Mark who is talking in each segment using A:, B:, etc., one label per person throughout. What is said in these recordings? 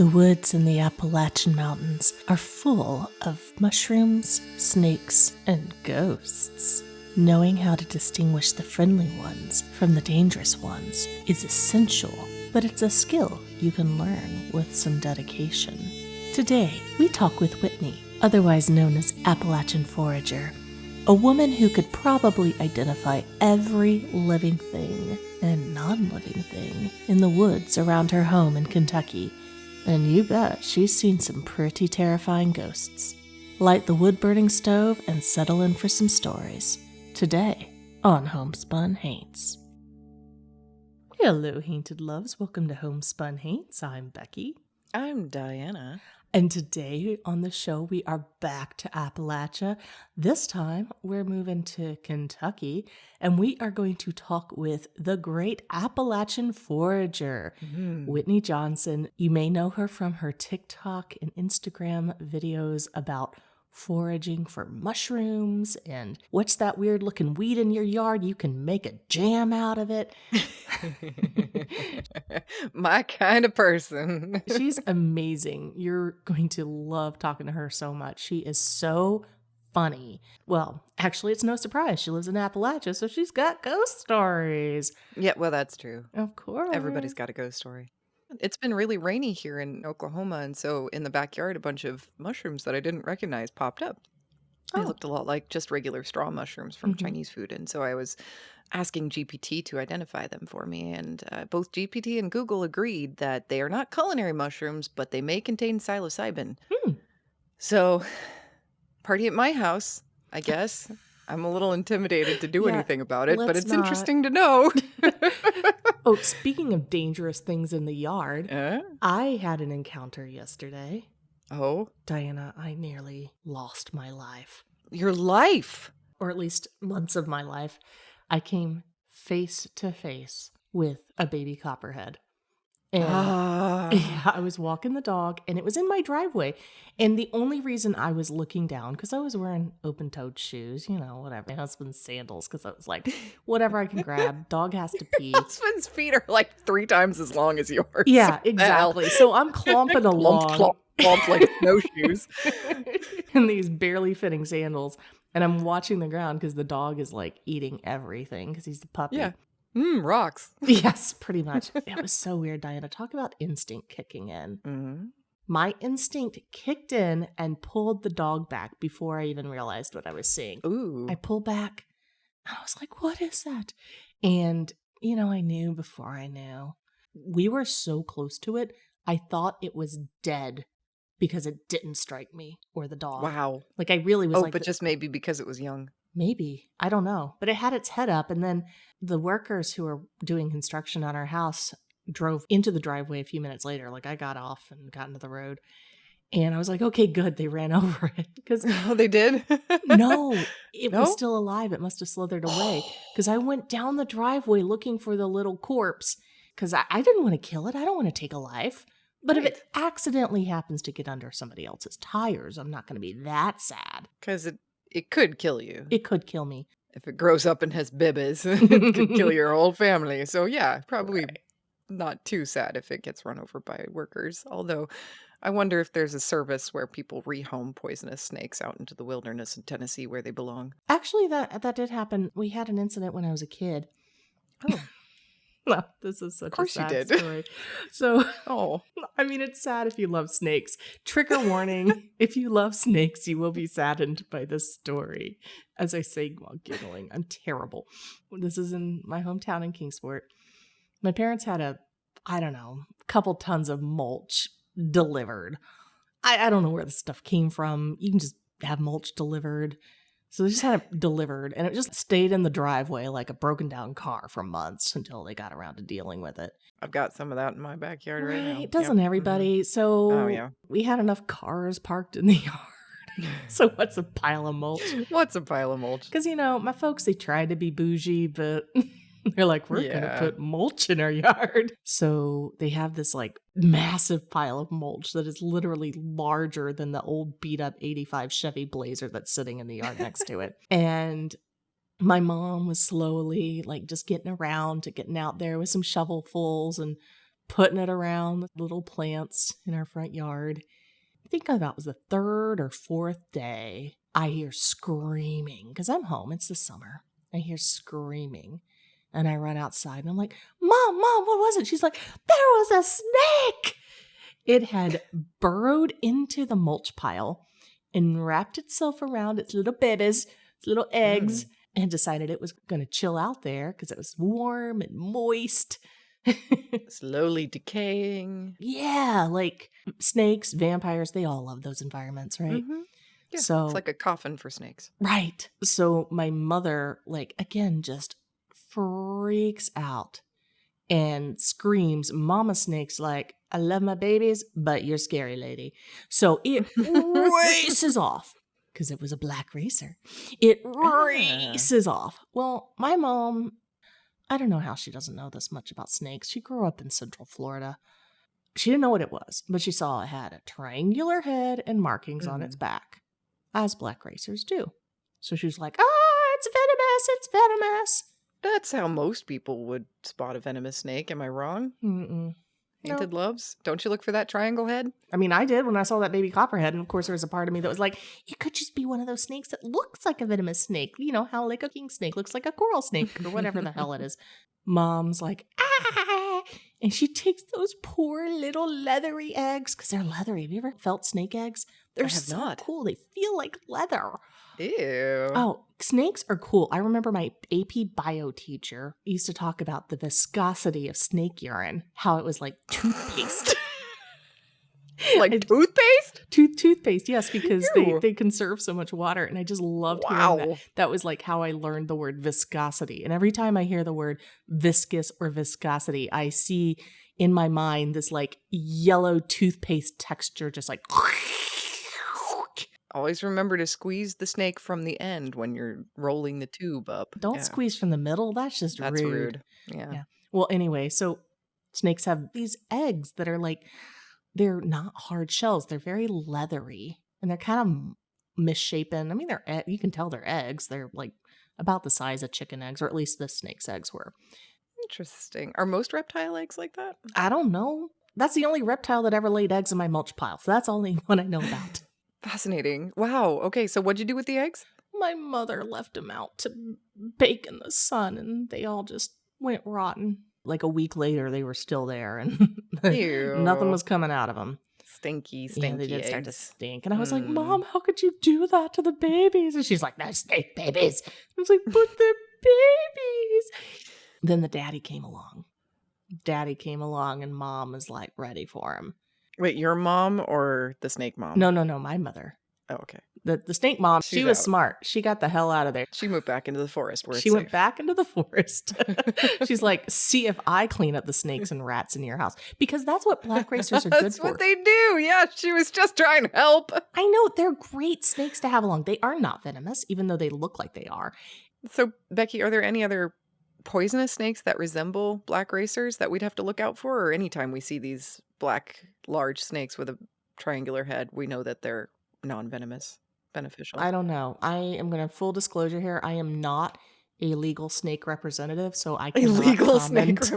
A: The woods in the Appalachian Mountains are full of mushrooms, snakes, and ghosts. Knowing how to distinguish the friendly ones from the dangerous ones is essential, but it's a skill you can learn with some dedication. Today, we talk with Whitney, otherwise known as Appalachian Forager, a woman who could probably identify every living thing and non-living thing in the woods around her home in Kentucky. And you bet she's seen some pretty terrifying ghosts. Light the wood-burning stove and settle in for some stories. Today on Homespun Haints. Hello, Hainted Loves. Welcome to Homespun Haints. I'm Becky.
B: I'm Diana.
A: And today on the show, we are back to Appalachia. This time, we're moving to Kentucky, and we are going to talk with the great Appalachian Forager, Whitney Johnson. You may know her from her TikTok and Instagram videos about foraging for mushrooms and what's that weird looking weed in your yard? You can make a jam out of it.
B: My kind of person.
A: She's amazing. You're going to love talking to her so much. She is so funny. Well, actually, it's no surprise. She lives in Appalachia, so she's got ghost stories.
B: Yeah, well, that's true.
A: Of course.
B: Everybody's got a ghost story. It's been really rainy here in Oklahoma, and so in the backyard, a bunch of mushrooms that I didn't recognize popped up. They looked a lot like just regular straw mushrooms from Chinese food, and so I was asking GPT to identify them for me, and both GPT and Google agreed that they are not culinary mushrooms, but they may contain psilocybin. So, party at my house, I guess. I'm a little intimidated to do anything about it, but it's interesting to know.
A: Oh, speaking of dangerous things in the yard, I had an encounter yesterday.
B: Oh?
A: Diana, I nearly lost my life.
B: Your life?
A: Or at least months of my life. I came face to face with a baby copperhead. And I was walking the dog, and it was in my driveway. And the only reason I was looking down, because I was wearing open-toed shoes, you know, whatever. My husband's sandals, because I was like, whatever I can grab. Dog has to pee.
B: Your husband's feet are like 3 times as long as yours.
A: Yeah, exactly. So I'm clomping along.
B: Clomp like snowshoes.
A: In these barely fitting sandals. And I'm watching the ground because the dog is like eating everything because he's the puppy.
B: Yeah. Rocks.
A: Yes, pretty much. It was so weird, Diana. Talk about instinct kicking in. My instinct kicked in and pulled the dog back before I even realized what I was seeing.
B: Ooh.
A: I pulled back and I was like, what is that? And, you know, I knew before I knew. We were so close to it, I thought it was dead because it didn't strike me or the dog.
B: Wow.
A: Like I really was
B: but just maybe because it was young.
A: Maybe. I don't know. But it had its head up, and then the workers who were doing construction on our house drove into the driveway a few minutes later. Like I got off and got into the road, and I was like, okay, good. They ran over it.
B: Oh, they did?
A: No, it was still alive. It must have slithered away because I went down the driveway looking for the little corpse because I didn't want to kill it. I don't want to take a life. But if it accidentally happens to get under somebody else's tires, I'm not going to be that sad.
B: Because it could kill you.
A: It could kill me.
B: If it grows up and has bibbies, it could kill your whole family. So yeah, probably not too sad if it gets run over by workers. Although I wonder if there's a service where people rehome poisonous snakes out into the wilderness in Tennessee where they belong.
A: Actually, that did happen. We had an incident when I was a kid.
B: Oh.
A: No, this is such a sad story. So, I mean, it's sad if you love snakes. Trigger warning, if you love snakes, you will be saddened by this story. As I say while giggling, I'm terrible. This is in my hometown in Kingsport. My parents had a couple tons of mulch delivered. I don't know where this stuff came from. You can just have mulch delivered. So they just had it delivered, and it just stayed in the driveway like a broken down car for months until they got around to dealing with it.
B: I've got some of that in my backyard right now.
A: Doesn't everybody? So we had enough cars parked in the yard. So what's a pile of mulch?
B: What's a pile of mulch?
A: Because, you know, my folks, they tried to be bougie, but they're like, we're going to put mulch in our yard. So they have this like massive pile of mulch that is literally larger than the old beat up 85 Chevy Blazer that's sitting in the yard next to it. And my mom was slowly like just getting around to getting out there with some shovelfuls and putting it around the little plants in our front yard. I think that was the third or fourth day. I hear screaming because I'm home. It's the summer. I hear screaming. And I run outside and I'm like, Mom, what was it? She's like, there was a snake. It had burrowed into the mulch pile and wrapped itself around its little babies, its little eggs, and decided it was going to chill out there because it was warm and moist.
B: Slowly decaying.
A: Yeah, like snakes, vampires, they all love those environments, right?
B: Mm-hmm. Yeah,
A: so
B: it's like a coffin for snakes.
A: Right. So my mother, like, again, just freaks out and screams, Mama Snake's like, I love my babies, but you're scary, lady. So it races off because it was a black racer. It races off. Well, my mom, I don't know how she doesn't know this much about snakes. She grew up in Central Florida. She didn't know what it was, but she saw it had a triangular head and markings on its back, as black racers do. So she was like, it's venomous, it's venomous.
B: That's how most people would spot a venomous snake. Am I wrong?
A: Mm-mm.
B: Painted loves? Don't you look for that triangle head?
A: I mean, I did when I saw that baby copperhead. And of course, there was a part of me that was like, it could just be one of those snakes that looks like a venomous snake. You know, how like a king snake looks like a coral snake or whatever the hell it is. Mom's like, ah! And she takes those poor little leathery eggs, because they're leathery. Have you ever felt snake eggs? They're so cool. They feel like leather.
B: Ew.
A: Oh, snakes are cool. I remember my AP bio teacher used to talk about the viscosity of snake urine, how it was like toothpaste.
B: Like toothpaste?
A: Toothpaste, yes, because they conserve so much water. And I just loved hearing that. That was like how I learned the word viscosity. And every time I hear the word viscous or viscosity, I see in my mind this like yellow toothpaste texture, just like...
B: Always remember to squeeze the snake from the end when you're rolling the tube up.
A: Don't squeeze from the middle. That's rude.
B: Yeah.
A: Well, anyway, so snakes have these eggs that are like, they're not hard shells. They're very leathery and they're kind of misshapen. I mean, you can tell they're eggs. They're like about the size of chicken eggs, or at least the snake's eggs were.
B: Interesting. Are most reptile eggs like that?
A: I don't know. That's the only reptile that ever laid eggs in my mulch pile. So that's the only one I know about.
B: Fascinating. Wow. Okay, so what'd you do with the eggs?
A: My mother left them out to bake in the sun, and they all just went rotten. Like a week later, they were still there, and nothing was coming out of them.
B: Stinky
A: Yeah, they did
B: eggs.
A: start to stink. And I was like, Mom, how could you do that to the babies? And she's like, no, snake babies. I was like, but they're babies. Then the daddy came along. And Mom was like ready for him.
B: Wait, your mom or the snake mom?
A: No, my mother.
B: Oh, okay.
A: The snake mom, she was smart. She got the hell out of there.
B: She moved back into the forest where
A: she went back into the forest. She's like, see if I clean up the snakes and rats in your house. Because that's what black racers are good for.
B: That's what they do. Yeah, she was just trying to help.
A: I know. They're great snakes to have along. They are not venomous, even though they look like they are.
B: So, Becky, are there any other poisonous snakes that resemble black racers that we'd have to look out for? Or anytime we see these black, large snakes with a triangular head, we know that they're non-venomous, beneficial?
A: I don't know. I am going to full disclosure here. I am not a legal snake representative, so I cannot comment.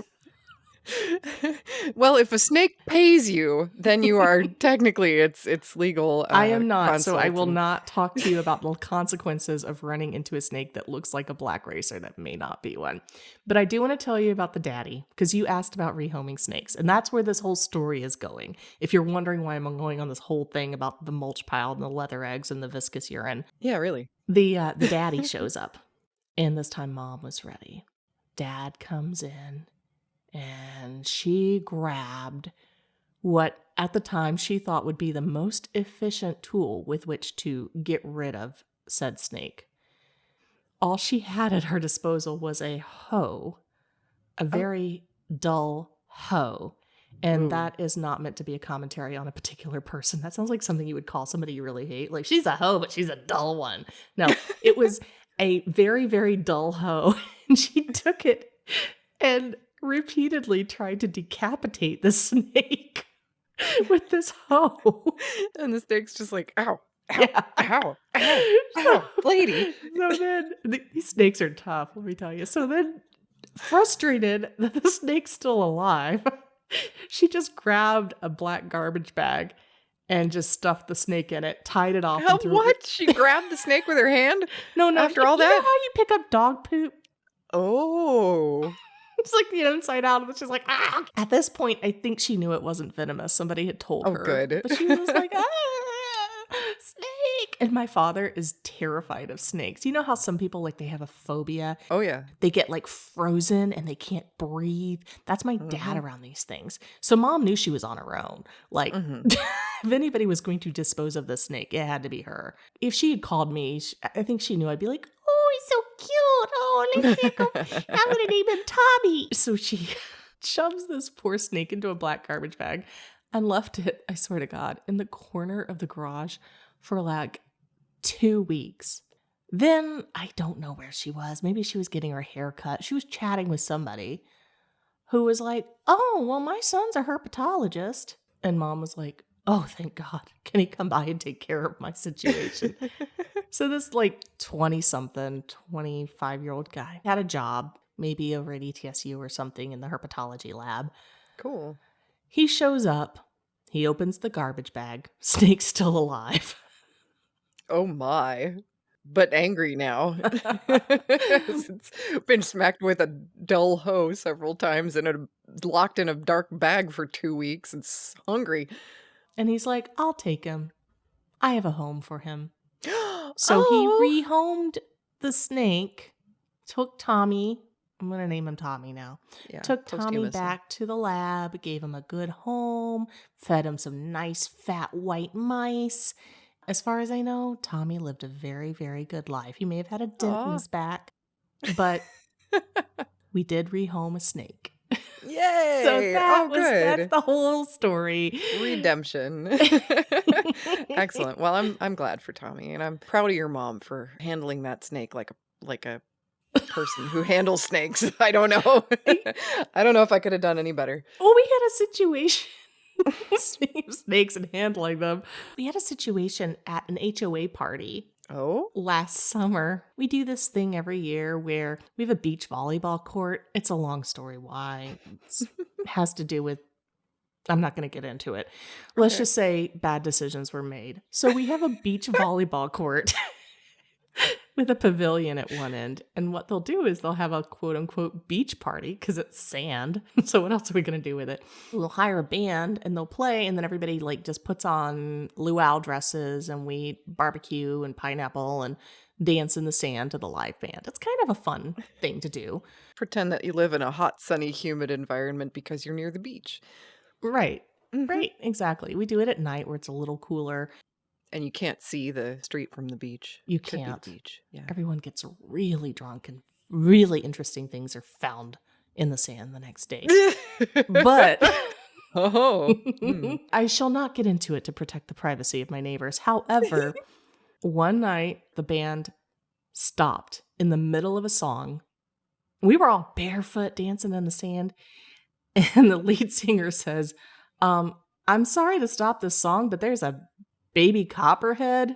B: Well, if a snake pays you, then you are technically it's legal.
A: I am not, so I will not talk to you about the consequences of running into a snake that looks like a black racer that may not be one. But I do want to tell you about the daddy, because you asked about rehoming snakes, and that's where this whole story is going. If you're wondering why I'm going on this whole thing about the mulch pile and the leather eggs and the viscous urine.
B: Yeah, really.
A: The daddy shows up, and this time Mom was ready. Dad comes in. And she grabbed what at the time she thought would be the most efficient tool with which to get rid of said snake. All she had at her disposal was a hoe, a very dull hoe. And that is not meant to be a commentary on a particular person. That sounds like something you would call somebody you really hate. Like, she's a hoe, but she's a dull one. No, it was a very, very dull hoe. And she took it and repeatedly tried to decapitate the snake with this hoe.
B: And the snake's just like, ow, ow, ow, ow, lady.
A: So then, these snakes are tough, let me tell you. So then, frustrated that the snake's still alive, She just grabbed a black garbage bag and just stuffed the snake in it, tied it off, and threw it.
B: What? She grabbed the snake with her hand?
A: No.
B: After all
A: You know
B: that?
A: how you pick up dog poop?
B: Oh.
A: It's like the inside out, and she's like, ah! At this point, I think she knew it wasn't venomous. Somebody had told her.
B: Good.
A: But she was like, snake! And my father is terrified of snakes. You know how some people, like, they have a phobia?
B: Oh, yeah.
A: They get, like, frozen and they can't breathe. That's my dad around these things. So mom knew she was on her own. Like, if anybody was going to dispose of the snake, it had to be her. If she had called me, I think she knew I'd be like, oh, he's so cute. Oh, let's take him. I'm going to name him Tommy. So she shoves this poor snake into a black garbage bag and left it, I swear to God, in the corner of the garage for like 2 weeks. Then I don't know where she was. Maybe she was getting her hair cut. She was chatting with somebody who was like, oh, well, my son's a herpetologist. And mom was like, oh, thank God. Can he come by and take care of my situation? So this like 20-something, 25-year-old guy had a job, maybe over at ETSU or something in the herpetology lab.
B: Cool.
A: He shows up. He opens the garbage bag. Snake's still alive.
B: Oh my. But angry now. It's been smacked with a dull hoe several times and locked in a dark bag for 2 weeks. It's hungry.
A: And he's like, I'll take him. I have a home for him. So he rehomed the snake, took Tommy. I'm going to name him Tommy now.
B: Yeah,
A: took Tommy back to the lab, gave him a good home, fed him some nice fat white mice. As far as I know, Tommy lived a very, very good life. He may have had a dent in his back, but we did rehome a snake.
B: Yay!
A: So that's the whole story.
B: Redemption. Excellent. Well, I'm glad for Tommy, and I'm proud of your mom for handling that snake like a person who handles snakes. I don't know. I don't know if I could have done any better.
A: Well, we had a situation. Speaking of snakes and handling them, we had a situation at an HOA party.
B: Oh?
A: Last summer. We do this thing every year where we have a beach volleyball court. It's a long story why. It has to do with, I'm not going to get into it. Let's just say bad decisions were made. So we have a beach volleyball court with a pavilion at one end. And what they'll do is they'll have a quote unquote beach party because it's sand. So what else are we going to do with it? We'll hire a band and they'll play. And then everybody like just puts on luau dresses and we barbecue and pineapple and dance in the sand to the live band. It's kind of a fun thing to do.
B: Pretend that you live in a hot, sunny, humid environment because you're near the beach.
A: Right. Right. Exactly. We do it at night where it's a little cooler.
B: And you can't see the street from the beach.
A: You can't.
B: Beach. Yeah.
A: Everyone gets really drunk and really interesting things are found in the sand the next day. But I shall not get into it to protect the privacy of my neighbors. However, one night the band stopped in the middle of a song. We were all barefoot dancing in the sand. And the lead singer says, I'm sorry to stop this song, but there's a baby copperhead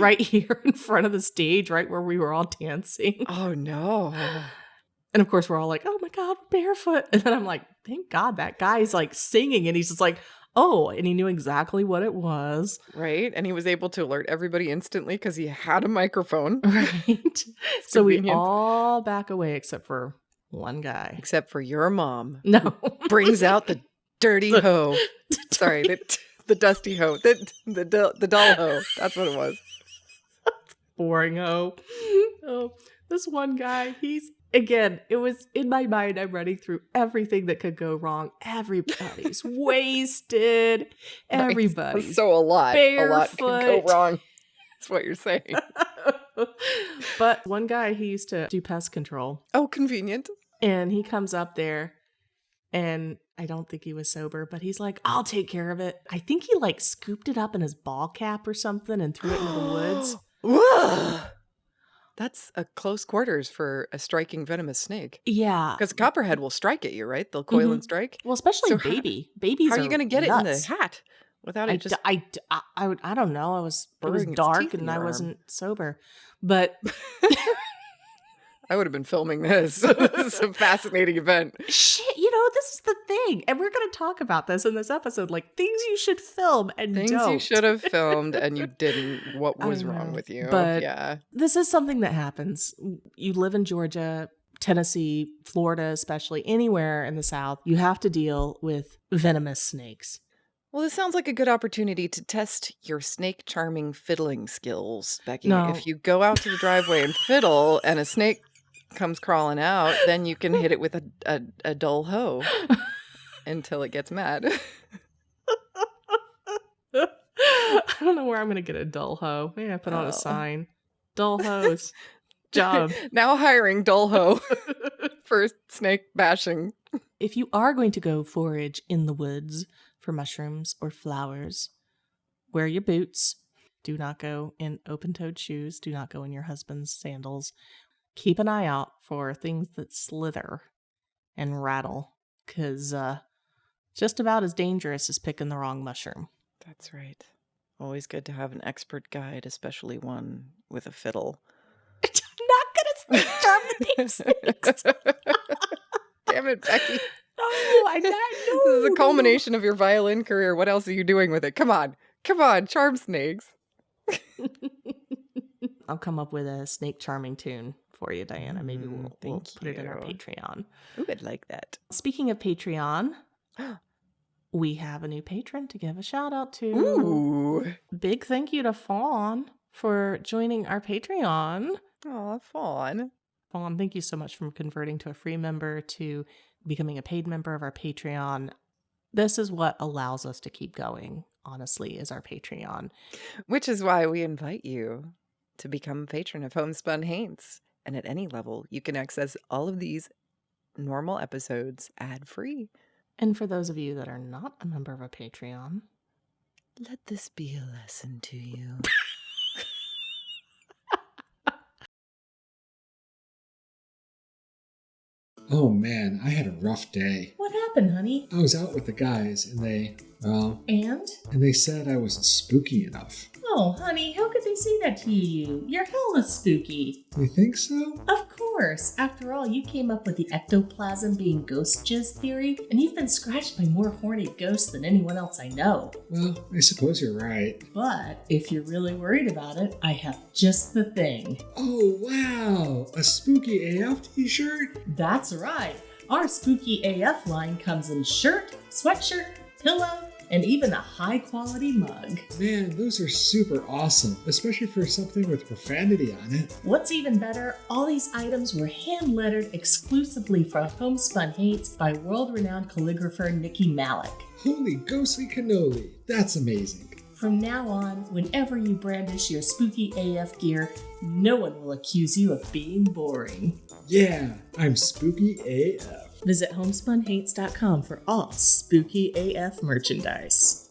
A: right here in front of the stage, right where we were all dancing.
B: Oh, no.
A: And of course, we're all like, oh my God, barefoot. And then I'm like, thank God that guy's like singing. And he's just like, oh, and he knew exactly what it was.
B: Right. And he was able to alert everybody instantly because he had a microphone.
A: Right. So we all back away except for one guy.
B: Except for your mom.
A: No.
B: Brings out the dirty hoe. Sorry, the dusty hoe. The dull hoe. That's what it was.
A: Boring hoe. Oh, this one guy, it was in my mind, I'm running through everything that could go wrong. Everybody's wasted. Everybody's
B: nice. So a lot can go wrong. That's what you're saying.
A: But one guy, he used to do pest control.
B: Oh, convenient.
A: And he comes up there and I don't think he was sober, but he's like, I'll take care of it. I think he like scooped it up in his ball cap or something and threw it into the woods.
B: That's a close quarters for a striking venomous snake.
A: Yeah.
B: Because a copperhead will strike at you, right? They'll coil and strike.
A: Well, especially babies.
B: How are you going to get
A: nuts.
B: it in the hat without it just...
A: I don't know. It was dark and I wasn't sober. But
B: I would have been filming this. This is a fascinating event.
A: Shit, this is the thing. And we're going to talk about this in this episode. Like, things you should film and
B: Things
A: don't.
B: you should have filmed and you didn't. What was wrong with you?
A: But
B: yeah.
A: This is something that happens. You live in Georgia, Tennessee, Florida, especially anywhere in the South. You have to deal with venomous snakes.
B: Well, this sounds like a good opportunity to test your snake charming fiddling skills, Becky.
A: No.
B: If you go out to the driveway and fiddle and a snake comes crawling out, then you can hit it with a dull hoe until it gets mad.
A: I don't know where I'm going to get a dull hoe. Maybe I put on a sign. Dull hose. Job.
B: Now hiring dull hoe for snake bashing.
A: If you are going to go forage in the woods for mushrooms or flowers, wear your boots. Do not go in open-toed shoes. Do not go in your husband's sandals. Keep an eye out for things that slither and rattle, because just about as dangerous as picking the wrong mushroom.
B: That's right. Always good to have an expert guide, especially one with a fiddle.
A: I'm not going to charm the damn snakes.
B: Damn it, Becky.
A: No, I know.
B: This is the culmination of your violin career. What else are you doing with it? Come on, charm snakes.
A: I'll come up with a snake charming tune for you, Diana. Maybe we'll put it in our Patreon.
B: Ooh, I'd like that.
A: Speaking of Patreon, we have a new patron to give a shout out to.
B: Ooh.
A: Big thank you to Fawn for joining our Patreon.
B: Aw, Fawn.
A: Fawn, thank you so much for converting to a free member to becoming a paid member of our Patreon. This is what allows us to keep going, honestly, is our Patreon.
B: Which is why we invite you to become a patron of Homespun Haints. And at any level, you can access all of these normal episodes ad-free.
A: And for those of you that are not a member of a Patreon,
B: let this be a lesson to you.
C: Oh man, I had a rough day.
A: what happened, honey?
C: I was out with the guys and
A: And?
C: they said I wasn't spooky enough.
A: Oh, honey, how could they say that to you? You're hella spooky.
C: You think so?
A: Of course. After all, you came up with the ectoplasm being ghost jizz theory, and you've been scratched by more horny ghosts than anyone else I know.
C: Well, I suppose you're right.
A: But if you're really worried about it, I have just the thing.
C: Oh wow, a spooky AF t-shirt?
A: That's right. Our Spooky AF line comes in shirt, sweatshirt, pillow, and even a high-quality mug.
C: Man, those are super awesome, especially for something with profanity on it.
A: What's even better, all these items were hand-lettered exclusively for Homespun Haints by world-renowned calligrapher Nikki Malik.
C: Holy ghostly cannoli, that's amazing.
A: From now on, whenever you brandish your Spooky AF gear, no one will accuse you of being boring.
C: Yeah, I'm spooky AF.
A: Visit homespunhaints.com for all Spooky AF merchandise.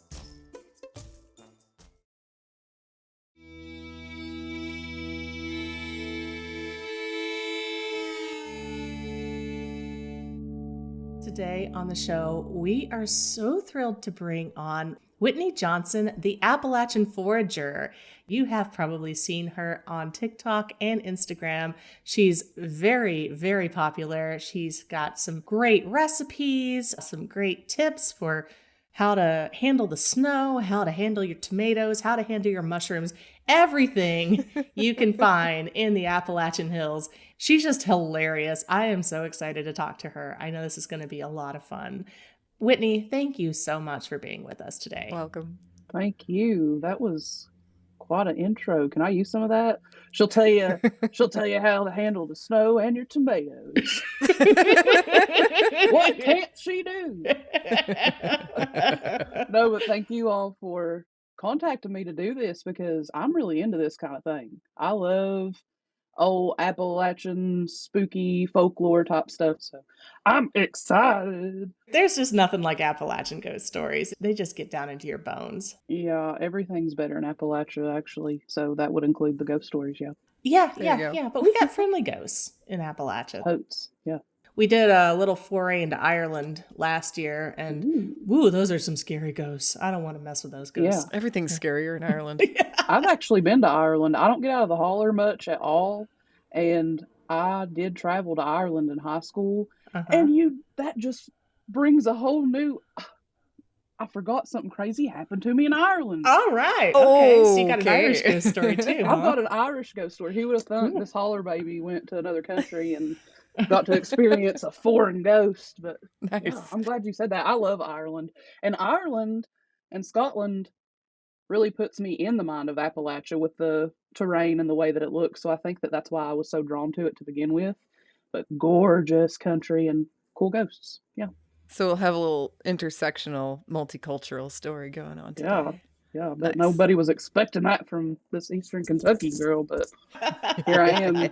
A: Today on the show, we are so thrilled to bring on Whitney Johnson, the Appalachian Forager. You have probably seen her on TikTok and Instagram. She's very, very popular. She's got some great recipes, some great tips for how to handle the snow, how to handle your tomatoes, how to handle your mushrooms, everything you can find in the Appalachian Hills. She's just hilarious. I am so excited to talk to her. I know this is going to be a lot of fun. Whitney, thank you so much for being with us today.
B: Welcome.
D: Thank you. That was quite an intro. Can I use some of that? She'll tell you how to handle the snow and your tomatoes. What can't she do? No, but thank you all for contacting me to do this because I'm really into this kind of thing. I love old Appalachian spooky folklore type stuff, so I'm excited.
A: There's just nothing like Appalachian ghost stories. They just get down into your bones.
D: Yeah, everything's better in Appalachia, actually, so that would include the ghost stories, yeah.
A: Yeah, but we got friendly ghosts in Appalachia.
D: Totes, yeah.
A: We did a little foray into Ireland last year, and ooh, those are some scary ghosts. I don't want to mess with those ghosts.
D: Yeah.
B: Everything's scarier in Ireland.
D: I've actually been to Ireland. I don't get out of the holler much at all, and I did travel to Ireland in high school,
A: Uh-huh.
D: and that just brings a whole new. I forgot something crazy happened to me in Ireland.
A: All right. Okay. So you got an Irish
B: Okay.
A: ghost story too,
D: I've
A: huh?
D: got an Irish ghost story. Who would have thunk
A: Cool.
D: this holler baby went to another country and got to experience a foreign ghost? But yeah,
B: Nice.
D: I'm glad you said that. I love Ireland. And Ireland and Scotland really puts me in the mind of Appalachia with the terrain and the way that it looks. So I think that that's why I was so drawn to it to begin with. But gorgeous country and cool ghosts. Yeah.
B: So we'll have a little intersectional, multicultural story going on
D: Yeah.
B: today.
D: Yeah. I bet
B: Nice.
D: nobody was expecting that from this Eastern Kentucky girl, but here I am.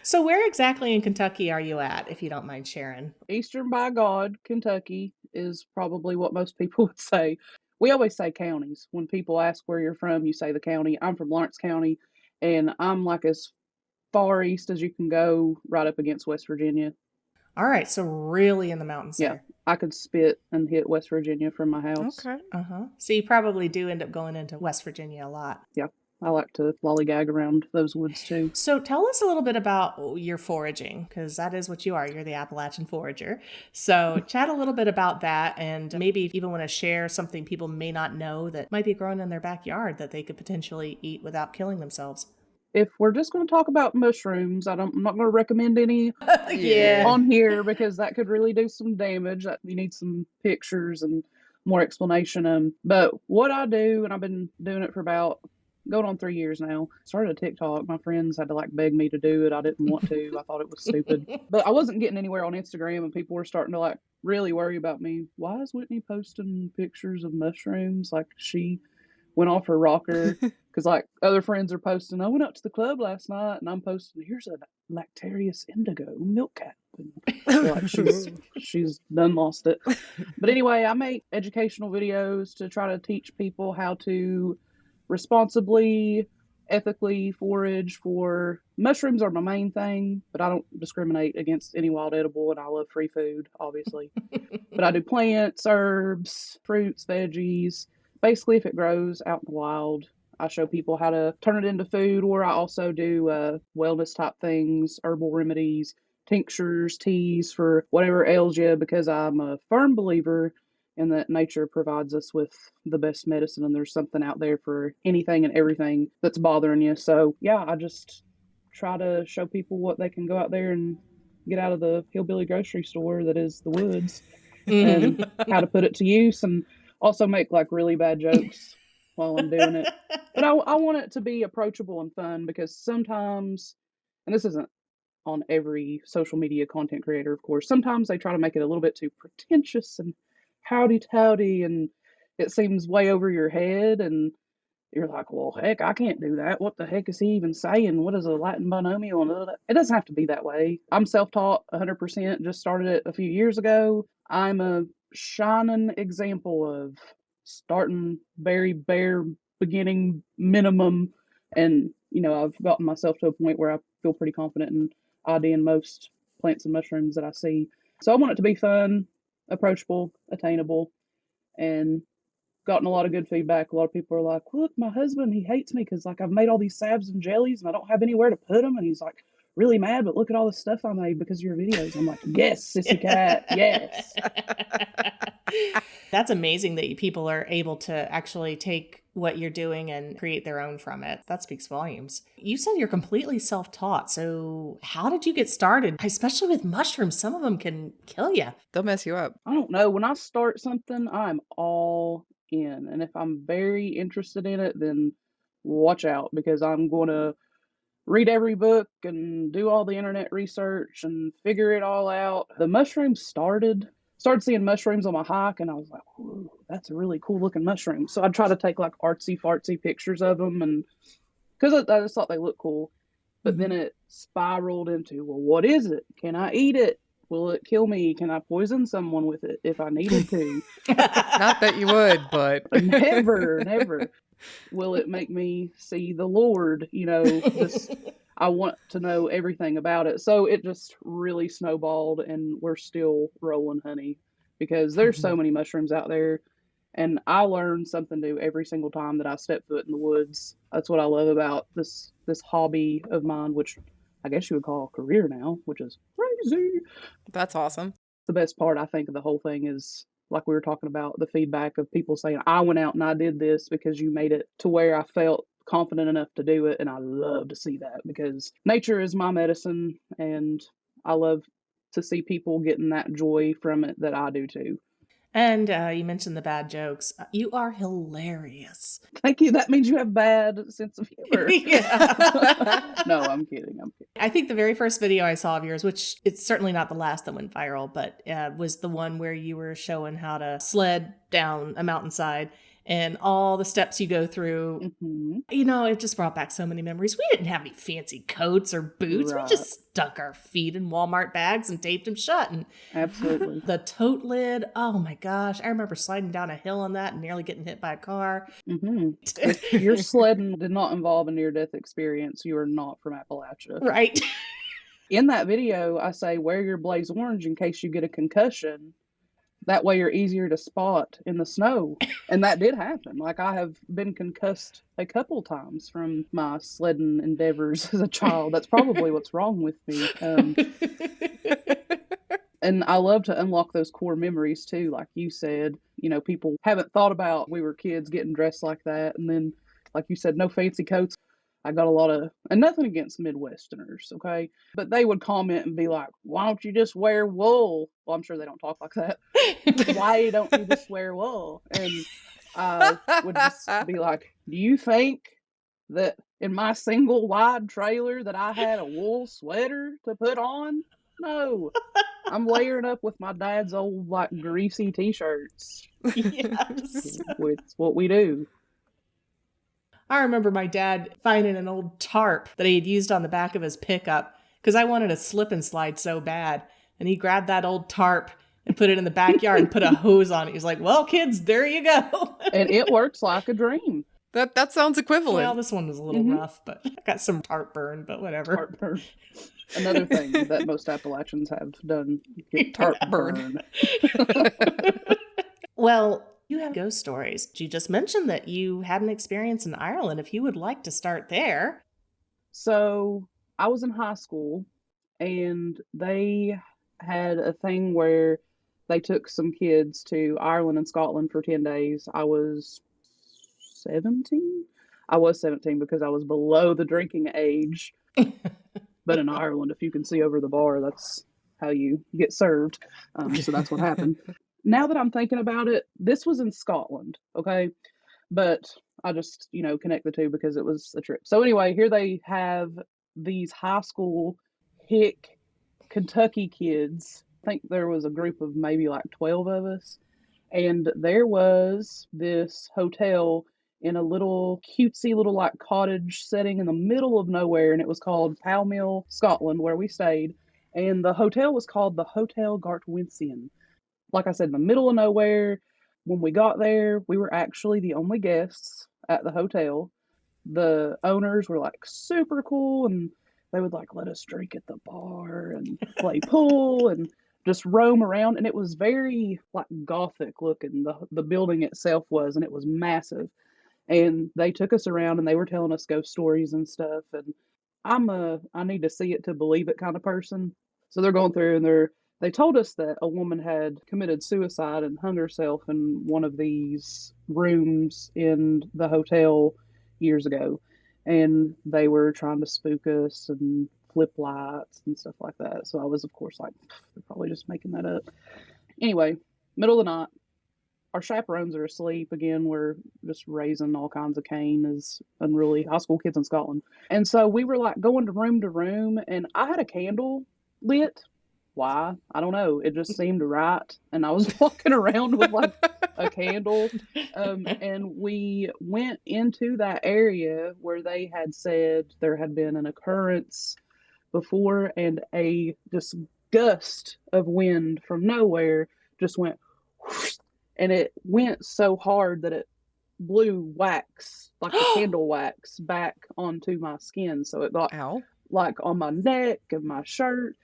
A: So where exactly in Kentucky are you at, if you don't mind sharing?
D: Eastern by God, Kentucky is probably what most people would say. We always say counties. When people ask where you're from, you say the county. I'm from Lawrence County, and I'm like as far east as you can go, right up against West Virginia.
A: All right, so really in the mountains
D: Yeah,
A: there.
D: I could spit and hit West Virginia from my house.
B: Okay.
A: Uh-huh. So you probably do end up going into West Virginia a lot.
D: Yeah, I like to lollygag around those woods too.
A: So tell us a little bit about your foraging, because that is what you are. You're the Appalachian forager. So chat a little bit about that, and maybe if you even want to share something people may not know that might be growing in their backyard that they could potentially eat without killing themselves.
D: If we're just going to talk about mushrooms, I'm not going to recommend any
A: Yeah.
D: on here because that could really do some damage. You need some pictures and more explanation. But what I do, and I've been doing it for about going on 3 years now. Started a TikTok. My friends had to like beg me to do it. I didn't want to. I thought it was stupid. But I wasn't getting anywhere on Instagram, and people were starting to like really worry about me. Why is Whitney posting pictures of mushrooms? Like she went off her rocker. Because like other friends are posting, I went out to the club last night, and I'm posting, here's a Lactarius indigo milk cap. And like she's done lost it. But anyway, I make educational videos to try to teach people how to responsibly, ethically forage for mushrooms are my main thing, but I don't discriminate against any wild edible, and I love free food, obviously. But I do plants, herbs, fruits, veggies. Basically, if it grows out in the wild, I show people how to turn it into food, or I also do wellness type things, herbal remedies, tinctures, teas for whatever ails you, because I'm a firm believer in that nature provides us with the best medicine, and there's something out there for anything and everything that's bothering you. So, yeah, I just try to show people what they can go out there and get out of the hillbilly grocery store that is the woods and how to put it to use, and also make like really bad jokes while I'm doing it. But I want it to be approachable and fun because sometimes, and this isn't on every social media content creator, of course, sometimes they try to make it a little bit too pretentious and howdy towdy, and it seems way over your head. And you're like, well, heck, I can't do that. What the heck is he even saying? What is a Latin binomial? And it doesn't have to be that way. I'm self taught 100%, just started it a few years ago. I'm a shining example of starting very bare beginning minimum. And, I've gotten myself to a point where I feel pretty confident in IDing most plants and mushrooms that I see. So I want it to be fun, approachable, attainable, and gotten a lot of good feedback. A lot of people are like, look, my husband, he hates me because like I've made all these salves and jellies and I don't have anywhere to put them. And he's like really mad, but look at all the stuff I made because of your videos. I'm like, yes, sissy cat, yes.
A: That's amazing that people are able to actually take what you're doing and create their own from it. That speaks volumes. You said you're completely self-taught. So how did you get started? Especially with mushrooms, some of them can kill you.
B: They'll mess you up.
D: I don't know. When I start something, I'm all in. And if I'm very interested in it, then watch out because I'm going to read every book and do all the internet research and figure it all out. The mushrooms started seeing mushrooms on my hike, and I was like, "Ooh, that's a really cool looking mushroom." So I'd try to take like artsy fartsy pictures of them, and because I just thought they looked cool. But then it spiraled into, well, what is it? Can I eat it? Will it kill me? Can I poison someone with it if I needed to?
B: Not that you would, but
D: Never, never. Will it make me see the Lord? I want to know everything about it. So it just really snowballed, and we're still rolling honey because there's so many mushrooms out there. And I learn something new every single time that I step foot in the woods. That's what I love about this hobby of mine, which I guess you would call a career now, which is crazy.
B: That's awesome.
D: The best part, I think, of the whole thing is, like we were talking about, the feedback of people saying, I went out and I did this because you made it to where I felt confident enough to do it. And I love to see that because nature is my medicine. And I love to see people getting that joy from it that I do too.
A: And you mentioned the bad jokes. You are hilarious.
D: Thank you. That means you have bad sense of humor.
A: Yeah.
D: No, I'm kidding.
A: I think the very first video I saw of yours, which it's certainly not the last that went viral, but was the one where you were showing how to sled down a mountainside and all the steps you go through.
D: Mm-hmm.
A: You know, it just brought back so many memories. We didn't have any fancy coats or boots.
D: Right.
A: We just stuck our feet in Walmart bags and taped them shut. And
D: Absolutely.
A: the tote lid, oh my gosh. I remember sliding down a hill on that and nearly getting hit by a car.
D: Mm-hmm. If your sledding did not involve a near-death experience, you are not from Appalachia.
A: Right.
D: In that video, I say, wear your blaze orange in case you get a concussion. That way you're easier to spot in the snow. And that did happen. Like, I have been concussed a couple times from my sledding endeavors as a child. That's probably what's wrong with me. And I love to unlock those core memories too. Like you said, you know, people haven't thought about we were kids getting dressed like that. And then, like you said, no fancy coats. I got a lot of, and nothing against Midwesterners, okay? But they would comment and be like, why don't you just wear wool? Well, I'm sure they don't talk like that. Why don't you just wear wool? And I would just be like, do you think that in my single wide trailer that I had a wool sweater to put on? No. I'm layering up with my dad's old, like, greasy t-shirts.
A: Yes.
D: It's what we do.
A: I remember my dad finding an old tarp that he had used on the back of his pickup because I wanted a slip and slide so bad. And he grabbed that old tarp and put it in the backyard and put a hose on it. He was like, well, kids, there you go.
D: And it works like a dream.
B: That sounds equivalent.
A: Well, this one was a little rough, but I got some tarp burn, but whatever.
D: Tarp burn. Another thing that most Appalachians have done. Get tarp burn.
A: Well, you have ghost stories. You just mentioned that you had an experience in Ireland. If you would like to start there.
D: So I was in high school and they had a thing where they took some kids to Ireland and Scotland for 10 days. I was 17. I was 17 because I was below the drinking age. But in Ireland, if you can see over the bar, that's how you get served. So that's what happened. Now that I'm thinking about it, this was in Scotland, okay? But I just, connect the two because it was a trip. So anyway, here they have these high school hick Kentucky kids. I think there was a group of maybe like 12 of us. And there was this hotel in a little cutesy little like cottage setting in the middle of nowhere. And it was called Palmill, Scotland, where we stayed. And the hotel was called the Hotel Gartwinsian. Like I said, in the middle of nowhere. When we got there, we were actually the only guests at the hotel. The owners were like super cool and they would like let us drink at the bar and play pool and just roam around. And it was very like gothic looking. The building itself was, and it was massive. And they took us around and they were telling us ghost stories and stuff. And I need to see it to believe it kind of person. So they're going through and they told us that a woman had committed suicide and hung herself in one of these rooms in the hotel years ago. And they were trying to spook us and flip lights and stuff like that. So I was, of course, like, they're probably just making that up. Anyway, middle of the night, our chaperones are asleep. Again, we're just raising all kinds of cane as unruly high school kids in Scotland. And so we were like going to room, and I had a candle lit. Why? I don't know. It just seemed right. And I was walking around with like a candle. And we went into that area where they had said there had been an occurrence before, and a just gust of wind from nowhere just went whoosh, and it went so hard that it blew wax, like the candle wax, back onto my skin. So it got like on my neck and my shirt.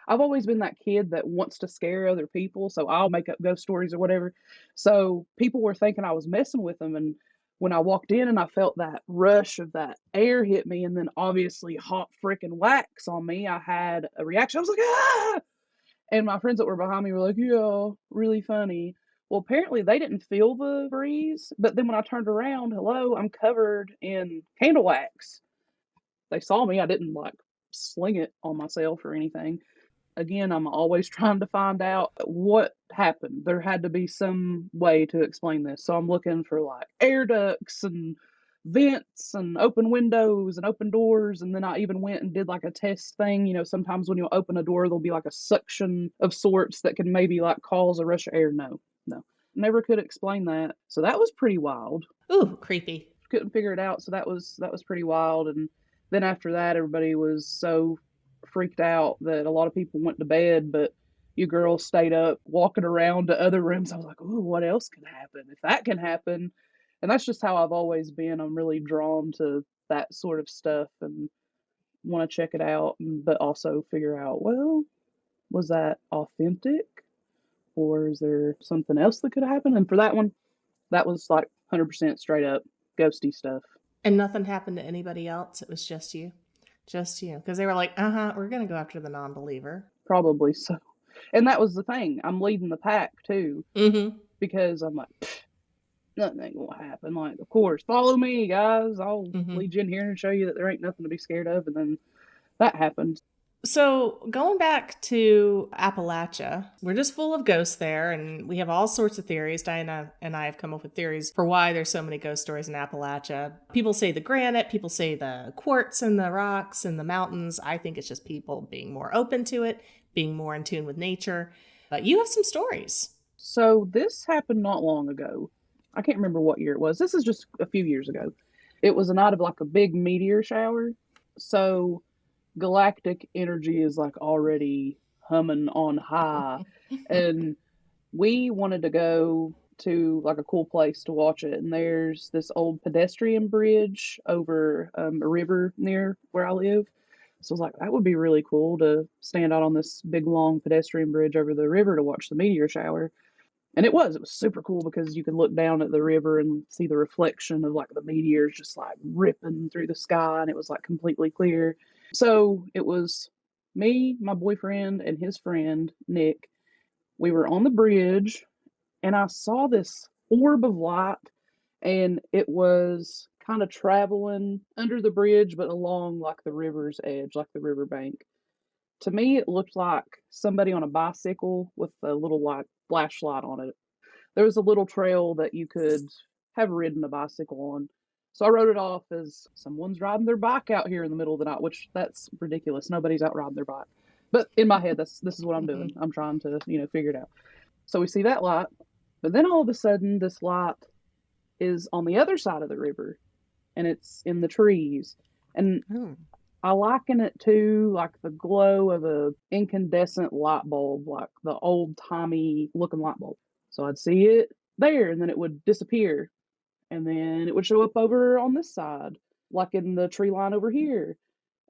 D: I've always been that kid that wants to scare other people, so I'll make up ghost stories or whatever. So people were thinking I was messing with them, and when I walked in and I felt that rush of that air hit me, and then obviously hot freaking wax on me, I had a reaction. I was like, ah! And my friends that were behind me were like, yeah, really funny. Well, apparently they didn't feel the breeze, but then when I turned around, hello, I'm covered in candle wax. They saw me. I didn't like sling it on myself or anything. Again, I'm always trying to find out what happened. There had to be some way to explain this. So I'm looking for like air ducts and vents and open windows and open doors. And then I even went and did like a test thing. You know, sometimes when you open a door, there'll be like a suction of sorts that can maybe like cause a rush of air. No, no. Never could explain that. So that was pretty wild.
A: Ooh, creepy.
D: Couldn't figure it out. So that was pretty wild. And then after that, everybody was so freaked out that a lot of people went to bed, but you girls stayed up walking around to other rooms. I was like, ooh, what else can happen? If that can happen. And that's just how I've always been. I'm really drawn to that sort of stuff and want to check it out, but also figure out, well, was that authentic? Or is there something else that could have happened? And for that one, that was like 100% straight up ghosty stuff.
A: And nothing happened to anybody else? It was just you? Just you. Because they were like, we're going to go after the non-believer.
D: Probably so. And that was the thing. I'm leading the pack, too.
A: Mm-hmm.
D: Because I'm like, nothing ain't going to happen. Like, of course, follow me, guys. I'll lead you in here and show you that there ain't nothing to be scared of. And then that happened.
A: So going back to Appalachia, we're just full of ghosts there, and we have all sorts of theories. Diana and I have come up with theories for why there's so many ghost stories in Appalachia. People say the granite, people say the quartz and the rocks and the mountains. I think it's just people being more open to it, being more in tune with nature. But you have some stories.
D: So this happened not long ago. I can't remember what year it was. This is just a few years ago. It was a night of like a big meteor shower. So galactic energy is like already humming on high. And we wanted to go to like a cool place to watch it. And there's this old pedestrian bridge over a river near where I live. So I was like, that would be really cool to stand out on this big long pedestrian bridge over the river to watch the meteor shower. And it was super cool because you could look down at the river and see the reflection of like the meteors just like ripping through the sky, and it was like completely clear. So it was me, my boyfriend, and his friend Nick. We were on the bridge and I saw this orb of light, and it was kind of traveling under the bridge but along like the river's edge, like the riverbank. To me, it looked like somebody on a bicycle with a little like flashlight on it. There was a little trail that you could have ridden a bicycle on. So I wrote it off as someone's riding their bike out here in the middle of the night, which that's ridiculous. Nobody's out riding their bike. But in my head, this is what I'm doing. I'm trying to, figure it out. So we see that light, but then all of a sudden this light is on the other side of the river and it's in the trees. And I liken it to like the glow of a incandescent light bulb, like the old timey looking light bulb. So I'd see it there and then it would disappear. And then it would show up over on this side, like in the tree line over here.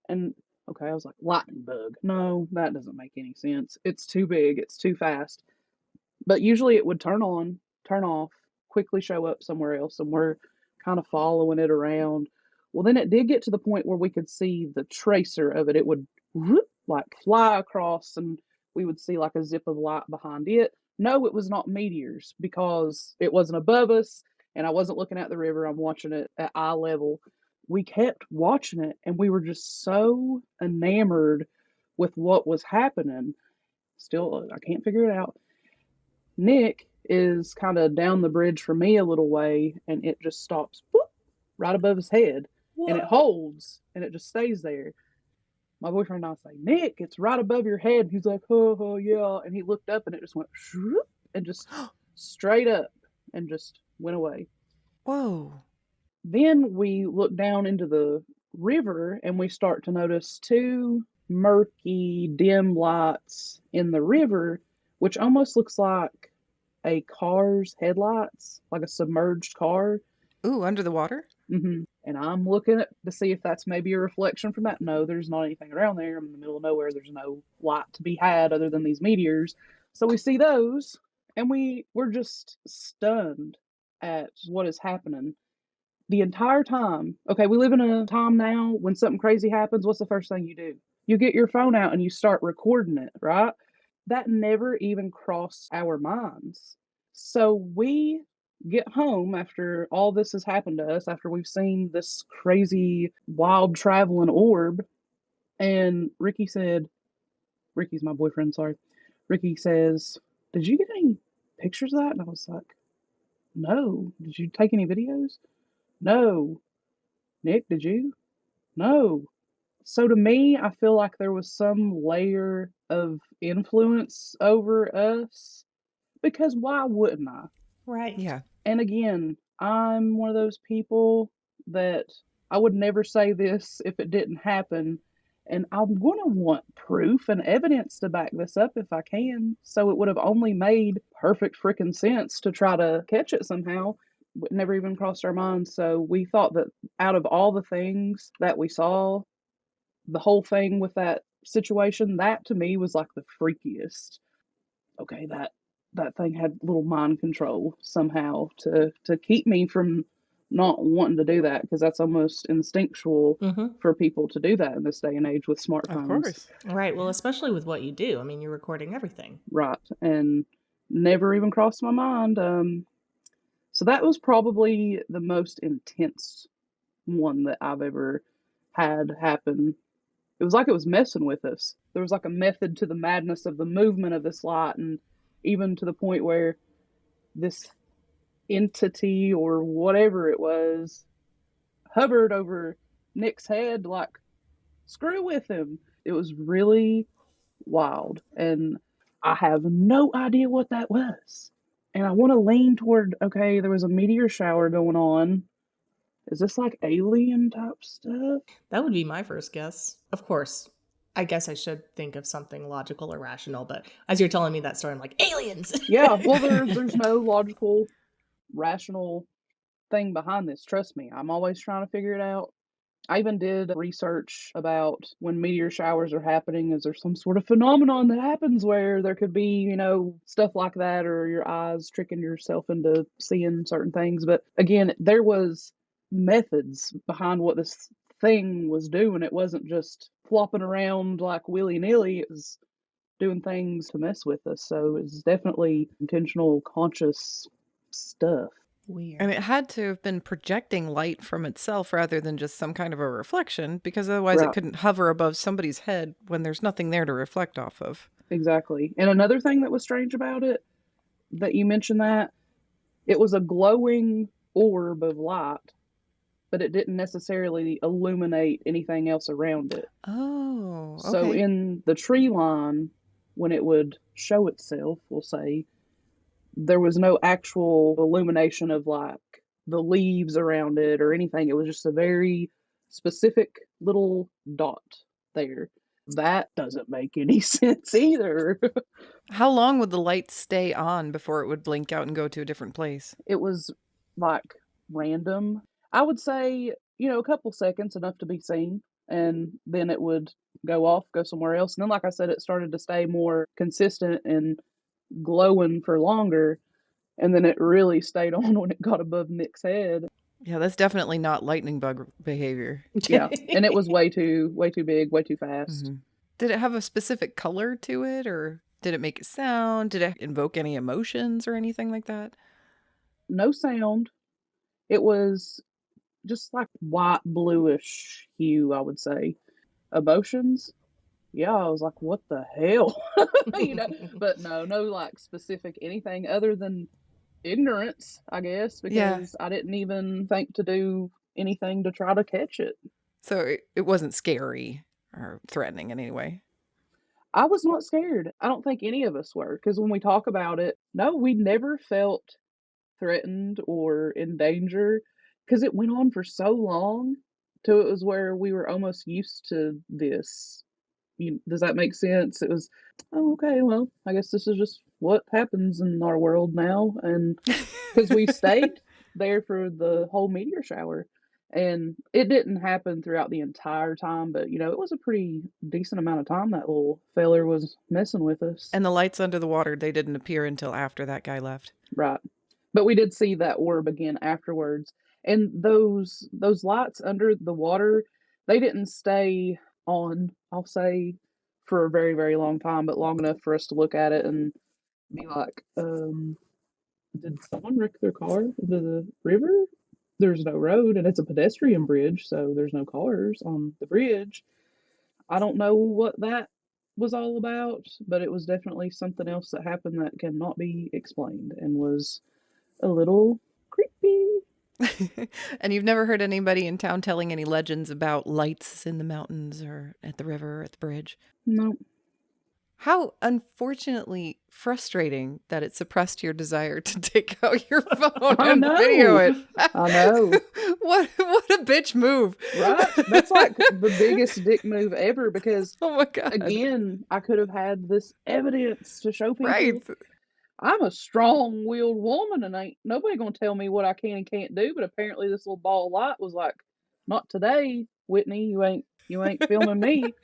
D: And okay, I was like, lightning bug. No, that doesn't make any sense. It's too big, it's too fast. But usually it would turn on, turn off, quickly show up somewhere else, and we're kind of following it around. Well, then it did get to the point where we could see the tracer of it. It would whoop, like fly across, and we would see like a zip of light behind it. No, it was not meteors because it wasn't above us, and I wasn't looking at the river. I'm watching it at eye level. We kept watching it, and we were just so enamored with what was happening. Still, I can't figure it out. Nick is kind of down the bridge from me a little way, and it just stops whoop, right above his head. Whoa. And it holds, and it just stays there. My boyfriend and I say, Nick, it's right above your head. He's like, oh, yeah. And he looked up, and it just went shroop, and just straight up and just went away.
B: Whoa.
D: Then we look down into the river, and we start to notice two murky, dim lights in the river, which almost looks like a car's headlights, like a submerged car.
B: Ooh, under the water?
D: Mm-hmm. And I'm looking to see if that's maybe a reflection from that. No, there's not anything around there. I'm in the middle of nowhere. There's no light to be had other than these meteors. So we see those, and we're just stunned at what is happening. the entire time, okay, we live in a time now when something crazy happens, what's the first thing you do? You get your phone out and you start recording it, right? That never even crossed our minds. So we get home after all this has happened to us, after we've seen this crazy, wild traveling orb. And Ricky's my boyfriend, sorry. Ricky says, "Did you get any pictures of that?" And I was like, "No." "Did you take any videos?" "No." "Nick, did you?" "No." So to me, I feel like there was some layer of influence over us, because why wouldn't I?
A: Right.
B: Yeah.
D: And again, I'm one of those people that I would never say this if it didn't happen. And I'm going to want proof and evidence to back this up if I can. So it would have only made perfect freaking sense to try to catch it somehow. It never even crossed our minds. So we thought that out of all the things that we saw, the whole thing with that situation, that to me was like the freakiest. Okay, that thing had little mind control somehow to keep me from not wanting to do that, because that's almost instinctual for people to do that in this day and age with
B: Of
D: smartphones.
B: course.
A: Right. Well, especially with what you do. I mean, you're recording everything.
D: Right. And never even crossed my mind. So that was probably the most intense one that I've ever had happen. It was like it was messing with us. There was like a method to the madness of the movement of this light, and even to the point where this entity or whatever it was hovered over Nick's head like, screw with him. It was really wild, and I have no idea what that was. And I want to lean toward, okay, there was a meteor shower going on. Is this like alien type stuff?
A: That would be my first guess. Of course, I guess I should think of something logical or rational, but as you're telling me that story, I'm like, aliens!
D: Yeah, well, there's no logical, rational thing behind this. Trust me, I'm always trying to figure it out. I even did research about when meteor showers are happening. Is there some sort of phenomenon that happens where there could be, stuff like that, or your eyes tricking yourself into seeing certain things? But again, there was methods behind what this thing was doing. It wasn't just flopping around like willy-nilly. It was doing things to mess with us. So it's definitely intentional, conscious stuff.
A: Weird.
B: And it had to have been projecting light from itself rather than just some kind of a reflection, because otherwise it
D: Right.
B: couldn't hover above somebody's head when there's nothing there to reflect off of.
D: Exactly. And another thing that was strange about it, that you mentioned, that it was a glowing orb of light, but it didn't necessarily illuminate anything else around it.
B: Oh,
D: So
B: okay.
D: in the tree line, when it would show itself, we'll say, there was no actual illumination of like the leaves around it or anything. It was just a very specific little dot there. That doesn't make any sense either.
B: How long would the light stay on before it would blink out and go to a different place?
D: It was like random. I would say, a couple seconds, enough to be seen, and then it would go off, go somewhere else. And then, like I said, it started to stay more consistent and glowing for longer. And then it really stayed on when it got above Nick's head.
B: Yeah, that's definitely not lightning bug behavior.
D: Yeah, and it was way too big, way too fast.
B: Mm-hmm. Did it have a specific color to it, or did it make a sound? Did it invoke any emotions or anything like that?
D: No sound. It was just like white, bluish hue, I would say. Emotions? Yeah, I was like, what the hell? But no like specific anything other than ignorance, I guess, because I didn't even think to do anything to try to catch it.
B: So it wasn't scary or threatening in any way.
D: I was not scared. I don't think any of us were, because when we talk about it, no, we never felt threatened or in danger, because it went on for so long till it was where we were almost used to this. Does that make sense? It was, oh, okay, well, I guess this is just what happens in our world now. And because we stayed there for the whole meteor shower, and it didn't happen throughout the entire time, but it was a pretty decent amount of time that little feller was messing with us.
B: And the lights under the water, they didn't appear until after that guy left.
D: Right. But we did see that orb again afterwards. And those lights under the water, they didn't stay on, I'll say, for a very, very long time, but long enough for us to look at it and be like, did someone wreck their car into the river? There's no road and it's a pedestrian bridge, so there's no cars on the bridge. I don't know what that was all about, but it was definitely something else that happened that cannot be explained and was a little creepy.
B: And you've never heard anybody in town telling any legends about lights in the mountains or at the river or at the bridge?
D: No.
B: How unfortunately frustrating that it suppressed your desire to take out your phone
D: I
B: and video it.
D: I know.
B: What a bitch move.
D: Right? That's like the biggest dick move ever because,
B: Oh my God.
D: again, I could have had this evidence to show people.
B: Right.
D: I'm a strong-willed woman and ain't nobody gonna tell me what I can and can't do, but apparently this little ball of light was like, not today, Whitney, you ain't filming me.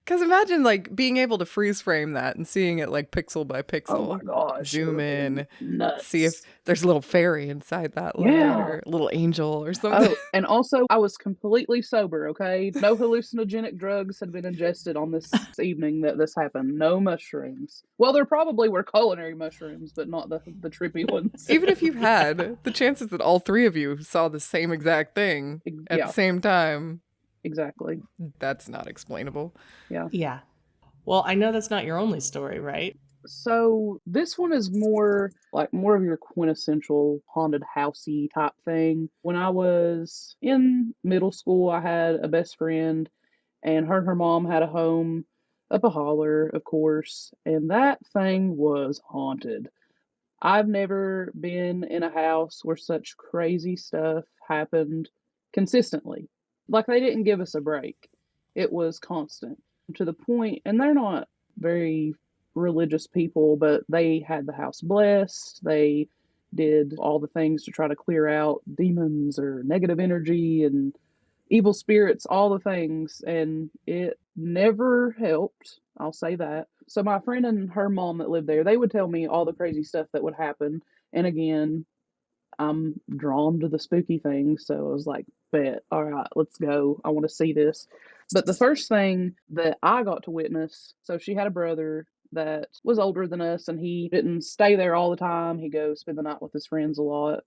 B: Because imagine like being able to freeze frame that and seeing it like pixel by pixel.
D: Oh my gosh.
B: Zoom in,
D: Nuts.
B: see if there's a little fairy inside that light or a little angel or something.
D: Oh, and also I was completely sober, okay? No hallucinogenic drugs had been ingested on this evening that this happened. No mushrooms. Well, there probably were culinary mushrooms, but not the trippy ones.
B: Even if you had, the chances that all three of you saw the same exact thing at the same time.
D: Exactly.
B: That's not explainable.
A: Yeah. Well, I know that's not your only story, right?
D: So this one is more of your quintessential haunted housey type thing. When I was in middle school, I had a best friend, and her and her mom had a home up a holler, of course, and that thing was haunted. I've never been in a house where such crazy stuff happened consistently. Like they didn't give us a break. It was constant to the point, and they're not very religious people, but they had the house blessed. They did all the things to try to clear out demons or negative energy and evil spirits, all the things, and it never helped. I'll say that. So my friend and her mom that lived there, they would tell me all the crazy stuff that would happen. And again, I'm drawn to the spooky things, so I was like, bet, all right, let's go. I want to see this. But the first thing that I got to witness, so she had a brother that was older than us, and he didn't stay there all the time. He'd go spend the night with his friends a lot.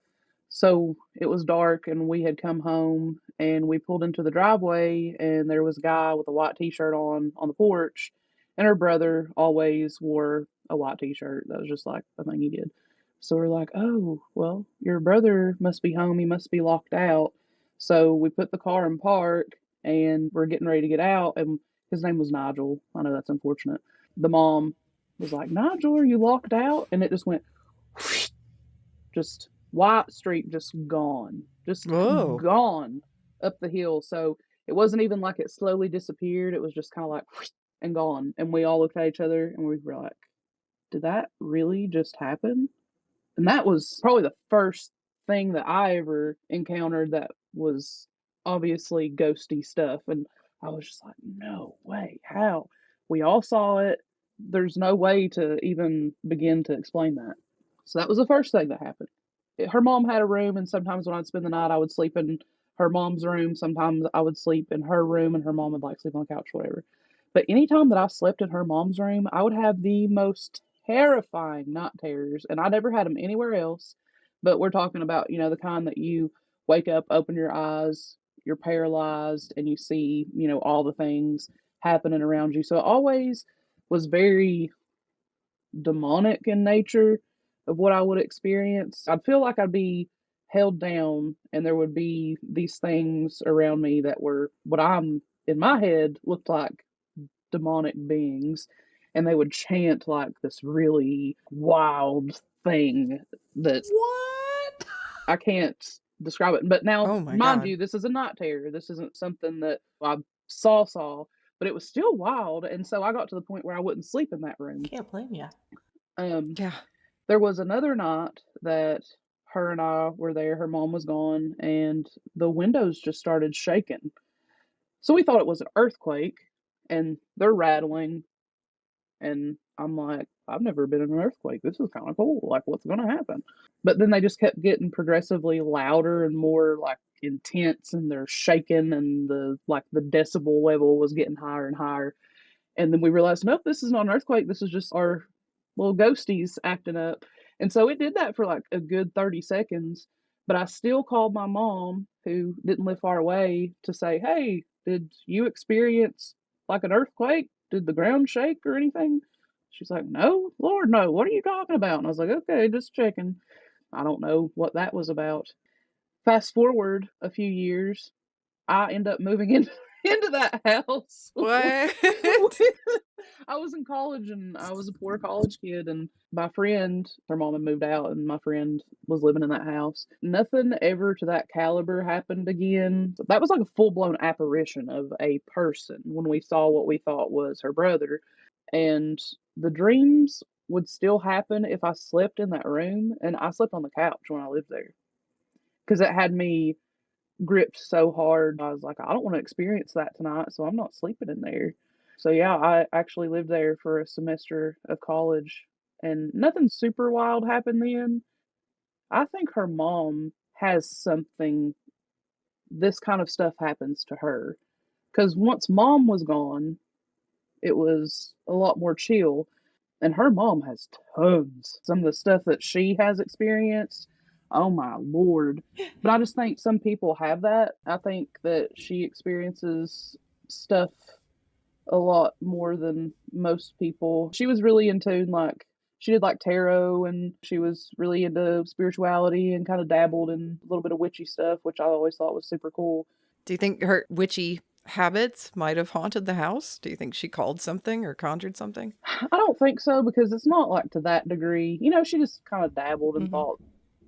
D: So it was dark, and we had come home, and we pulled into the driveway, and there was a guy with a white T-shirt on the porch, and her brother always wore a white T-shirt. That was just like a thing he did. So we're like, oh, well, your brother must be home. He must be locked out. So we put the car in park, and we're getting ready to get out, and his name was Nigel. I know that's unfortunate. The mom was like, Nigel, are you locked out? And it just went, whoosh, just white streak, just gone. Just
B: Whoa.
D: gone up the hill. So it wasn't even like it slowly disappeared. It was just kind of like, whoosh, and gone. And we all looked at each other, and we were like, did that really just happen? And that was probably the first thing that I ever encountered that was obviously ghosty stuff. And I was just like, no way, how? We all saw it. There's no way to even begin to explain that. So that was the first thing that happened. Her mom had a room, and sometimes when I'd spend the night, I would sleep in her mom's room. Sometimes I would sleep in her room, and her mom would like sleep on the couch, whatever. But anytime that I slept in her mom's room, I would have the most terrifying night terrors, and I never had them anywhere else. But we're talking about, the kind that you wake up, open your eyes, you're paralyzed, and you see, all the things happening around you. So it always was very demonic in nature of what I would experience. I'd feel like I'd be held down, and there would be these things around me that were what I'm in my head looked like demonic beings, and they would chant like this really wild thing that
A: What?
D: I can't describe it. But now,
B: Oh my
D: mind
B: God.
D: you, this is a night terror. This isn't something that I saw, but it was still wild. And so I got to the point where I wouldn't sleep in that room.
A: Can't blame you.
B: Yeah.
D: There was another night that her and I were there. Her mom was gone, and the windows just started shaking. So we thought it was an earthquake, and they're rattling. And I'm like, I've never been in an earthquake. This is kind of cool. Like, what's going to happen? But then they just kept getting progressively louder and more like intense, and they're shaking, and the decibel level was getting higher and higher. And then we realized, nope, this is not an earthquake. This is just our little ghosties acting up. And so it did that for like a good 30 seconds. But I still called my mom, who didn't live far away, to say, hey, did you experience like an earthquake? Did the ground shake or anything? She's like, no, Lord, no. What are you talking about? And I was like, okay, just checking. I don't know what that was about. Fast forward a few years, I end up moving in, into that house.
B: What?
D: I was in college and I was a poor college kid, and my friend, her mom had moved out, and my friend was living in that house. Nothing ever to that caliber happened again. That was like a full blown apparition of a person when we saw what we thought was her brother. And the dreams would still happen if I slept in that room, and I slept on the couch when I lived there because it had me gripped so hard. I was like, I don't want to experience that tonight, so I'm not sleeping in there. So yeah, I actually lived there for a semester of college, and nothing super wild happened then. I think her mom has something, this kind of stuff happens to her. Because once mom was gone, it was a lot more chill. And her mom has tons. Some of the stuff that she has experienced, oh my lord. But I just think some people have that. I think that she experiences stuff a lot more than most people. She was really in tune, like, she did like tarot, and she was really into spirituality and kind of dabbled in a little bit of witchy stuff, which I always thought was super cool.
B: Do you think her witchy habits might have haunted the house? Do you think she called something or conjured something?
D: I don't think so, because it's not like to that degree. You know, she just kind of dabbled and thought,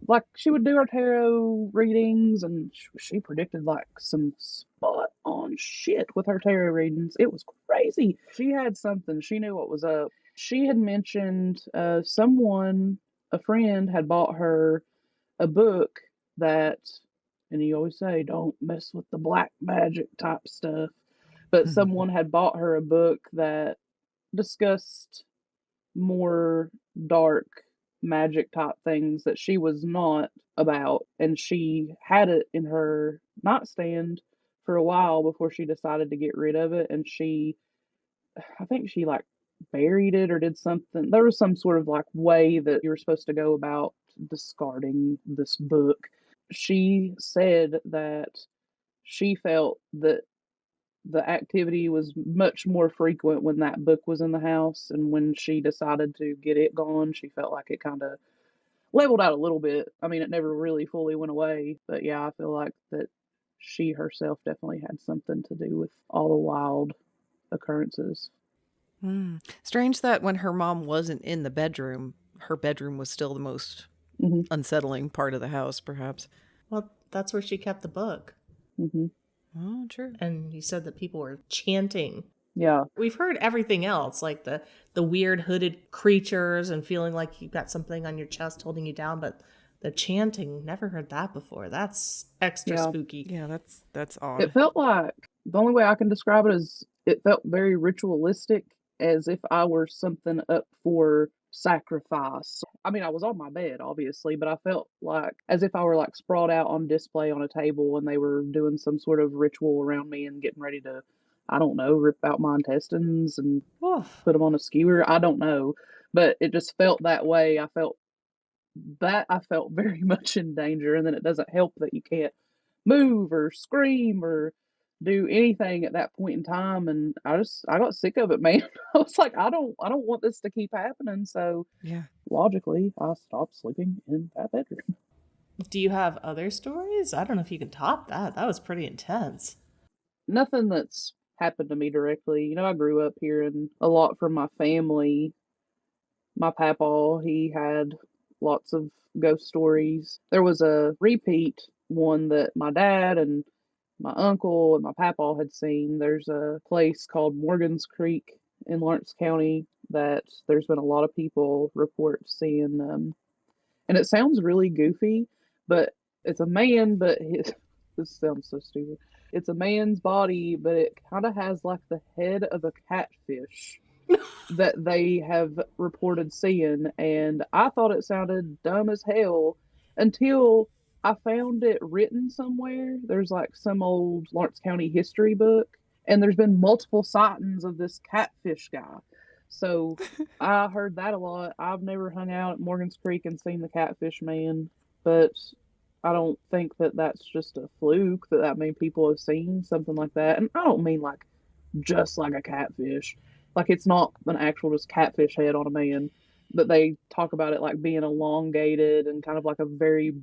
D: like, she would do her tarot readings, and she predicted like some spot on shit with her tarot readings. It was crazy. She had something. She knew what was up. She had mentioned someone, a friend, had bought her a book that, and you always say, don't mess with the black magic type stuff. But someone had bought her a book that discussed more dark magic type things that she was not about, and she had it in her nightstand for a while before she decided to get rid of it. And I think she like buried it or did something. There was some sort of like way that you were supposed to go about discarding this book. She said that she felt that the activity was much more frequent when that book was in the house, and when she decided to get it gone, she felt like it kind of leveled out a little bit. I mean, it never really fully went away, but yeah, I feel like that she herself definitely had something to do with all the wild occurrences.
B: Strange that when her mom wasn't in the bedroom, her bedroom was still the most
D: Hmm.
B: unsettling part of the house, perhaps.
A: Well, that's where she kept the book.
D: Hmm.
B: Oh, true.
A: And you said that people were chanting.
D: Yeah.
A: We've heard everything else, like the weird hooded creatures and feeling like you've got something on your chest holding you down, but the chanting, never heard that before. That's extra
D: Yeah.
A: spooky.
B: Yeah, that's
D: It
B: odd.
D: felt like, the only way I can describe it is, it felt very ritualistic, as if I were something up for sacrifice. I mean, I was on my bed, obviously, but I felt like as if I were like sprawled out on display on a table, and they were doing some sort of ritual around me and getting ready to, I don't know, rip out my intestines and
A: Oof.
D: put them on a skewer. I don't know. But it just felt that way. I felt very much in danger. And then it doesn't help that you can't move or scream or do anything at that point in time. And I got sick of it, man. I was like, I don't want this to keep happening. So
B: Yeah.
D: logically, I stopped sleeping in that bedroom.
A: Do you have other stories? I don't know if you can top that. That was pretty intense.
D: Nothing that's happened to me directly. You know, I grew up hearing a lot from my family. My papa, he had lots of ghost stories. There was a repeat one that my dad and my uncle and my papa had seen. There's a place called Morgan's Creek in Lawrence County that there's been a lot of people report seeing. And it sounds really goofy, but it's a man, but this sounds so stupid. It's a man's body, but it kind of has like the head of a catfish. that they have reported seeing, and I thought it sounded dumb as hell until I found it written somewhere. There's like some old Lawrence County history book, and there's been multiple sightings of this catfish guy. So I heard that a lot. I've never hung out at Morgan's Creek and seen the catfish man, but I don't think that that's just a fluke that many people have seen something like that. And I don't mean like just like a catfish. Like it's not an actual just catfish head on a man, but they talk about it like being elongated and kind of like a very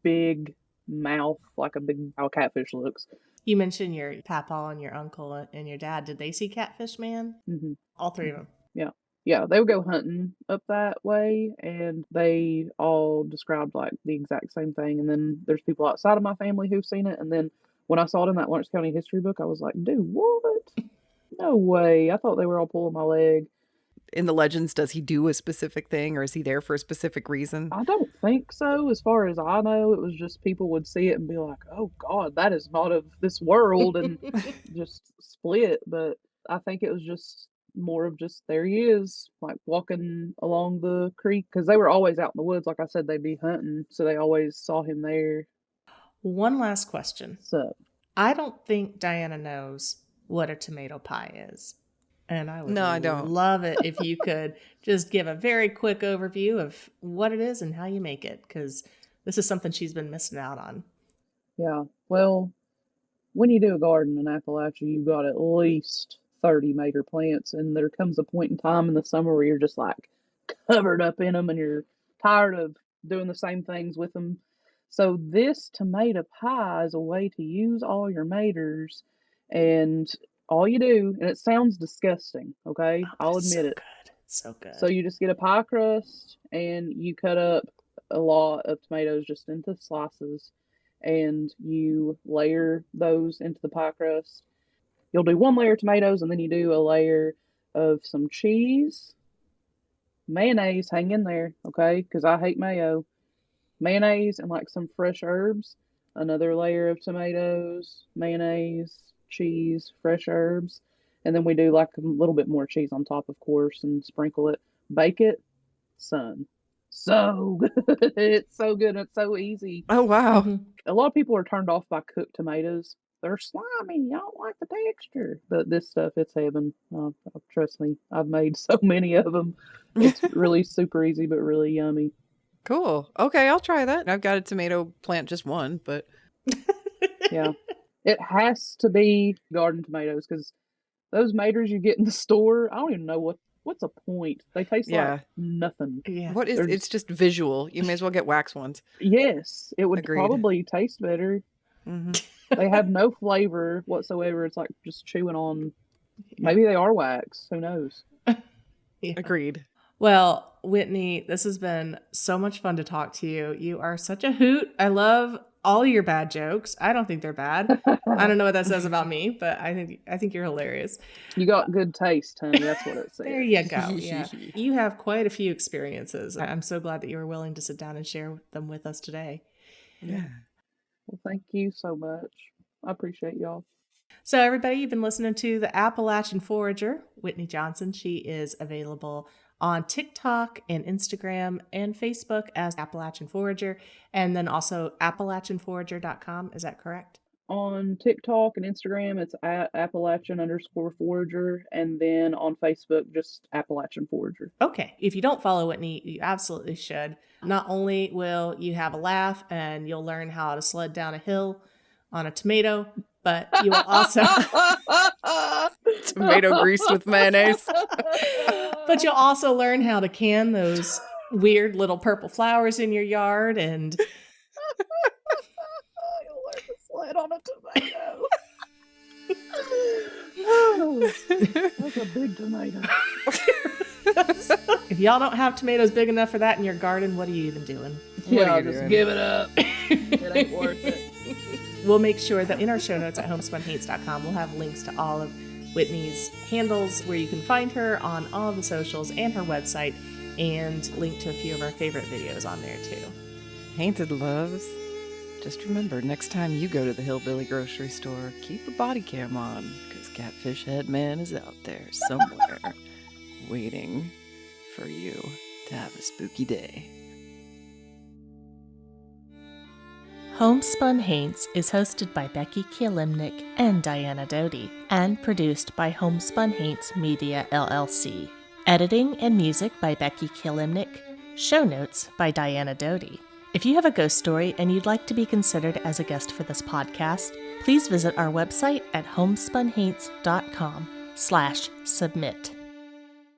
D: big mouth, like a big how a catfish looks.
A: You mentioned your papa and your uncle and your dad. Did they see Catfish Man?
D: Mm-hmm.
A: All three of them.
D: Yeah. Yeah, they would go hunting up that way, and they all described like the exact same thing. And then there's people outside of my family who've seen it. And then when I saw it in that Lawrence County history book, I was like, dude, what? No way. I thought they were all pulling my leg.
B: In the legends, does he do a specific thing, or is he there for a specific reason?
D: I don't think so. As far as I know, it was just people would see it and be like, oh God, that is not of this world, and just split. But I think it was just more of just there he is, like walking along the creek, because they were always out in the woods. Like I said, they'd be hunting, so they always saw him there.
A: One last question.
D: So
A: I don't think Diana knows what a tomato pie is. And I would
B: I don't.
A: love it if you could just give a very quick overview of what it is and how you make it, because this is something she's been missing out on.
D: Yeah. Well, when you do a garden in Appalachia, you've got at least 30 mater plants, and there comes a point in time in the summer where you're just like covered up in them and you're tired of doing the same things with them. So this tomato pie is a way to use all your maters, and all you do, and it sounds disgusting, okay? I'll admit it.
A: Good. It's so good.
D: So you just get a pie crust and you cut up a lot of tomatoes just into slices, and you layer those into the pie crust. You'll do one layer of tomatoes, and then you do a layer of some cheese, mayonnaise, hang in there, okay? Because I hate mayo. Mayonnaise and like some fresh herbs. Another layer of tomatoes, mayonnaise, cheese, fresh herbs. And then we do like a little bit more cheese on top, of course, and sprinkle it. Bake it. Son. So good. It's so good. It's so easy.
B: Oh, wow.
A: Mhm.
D: A lot of people are turned off by cooked tomatoes. They're slimy. I don't like the texture. But this stuff, it's heaven. Trust me. I've made so many of them. It's really super easy, but really yummy.
B: Cool. Okay, I'll try that. I've got a tomato plant, just one, but
D: Yeah. It has to be garden tomatoes, because those maters you get in the store, I don't even know what's a point. They taste like nothing.
A: Yeah.
B: what is it's just visual. You may as well get wax ones.
D: Yes, it would
B: Agreed.
D: probably taste better.
B: hmm
D: They have no flavor whatsoever. It's like just chewing on. Maybe they are wax. Who knows?
A: Yeah.
B: Agreed.
A: Well, Whitney, this has been so much fun to talk to you. You are such a hoot. I love all your bad jokes. I don't think they're bad. I don't know what that says about me, but I think you're hilarious.
D: You got good taste, honey. That's what it says.
A: There you go. Yeah. You have quite a few experiences. I'm so glad that you were willing to sit down and share them with us today.
B: Yeah.
D: Well, thank you so much. I appreciate y'all.
A: So everybody, you've been listening to the Appalachian Forager, Whitney Johnson. She is available on TikTok and Instagram and Facebook as Appalachian Forager, and then also AppalachianForager.com. Is that correct?
D: On TikTok and Instagram, it's at Appalachian_Forager, and then on Facebook, just Appalachian Forager.
A: Okay. If you don't follow Whitney, you absolutely should. Not only will you have a laugh and you'll learn how to sled down a hill on a tomato, but you will also
B: Tomato greased with mayonnaise.
A: but you'll also learn how to can those weird little purple flowers in your yard, and
D: You'll learn to sled on a tomato. Oh, that's a big tomato.
A: if y'all don't have tomatoes big enough for that in your garden, what are you even doing?
D: Yeah,
B: are you
D: just
B: doing?
D: give it up. It ain't worth it.
A: We'll make sure that in our show notes at homespunhates.com, we'll have links to all of Whitney's handles where you can find her on all of the socials and her website, and link to a few of our favorite videos on there too.
B: Hainted loves. Just remember, next time you go to the Hillbilly grocery store, keep a body cam on, because Catfish Head Man is out there somewhere. waiting for you to have a spooky day.
A: Homespun Haints is hosted by Becky Kielimnik and Diana Doty, and produced by Homespun Haints Media LLC. Editing and music by Becky Kielimnik. Show notes by Diana Doty. If you have a ghost story and you'd like to be considered as a guest for this podcast, please visit our website at homespunhaints.com/submit.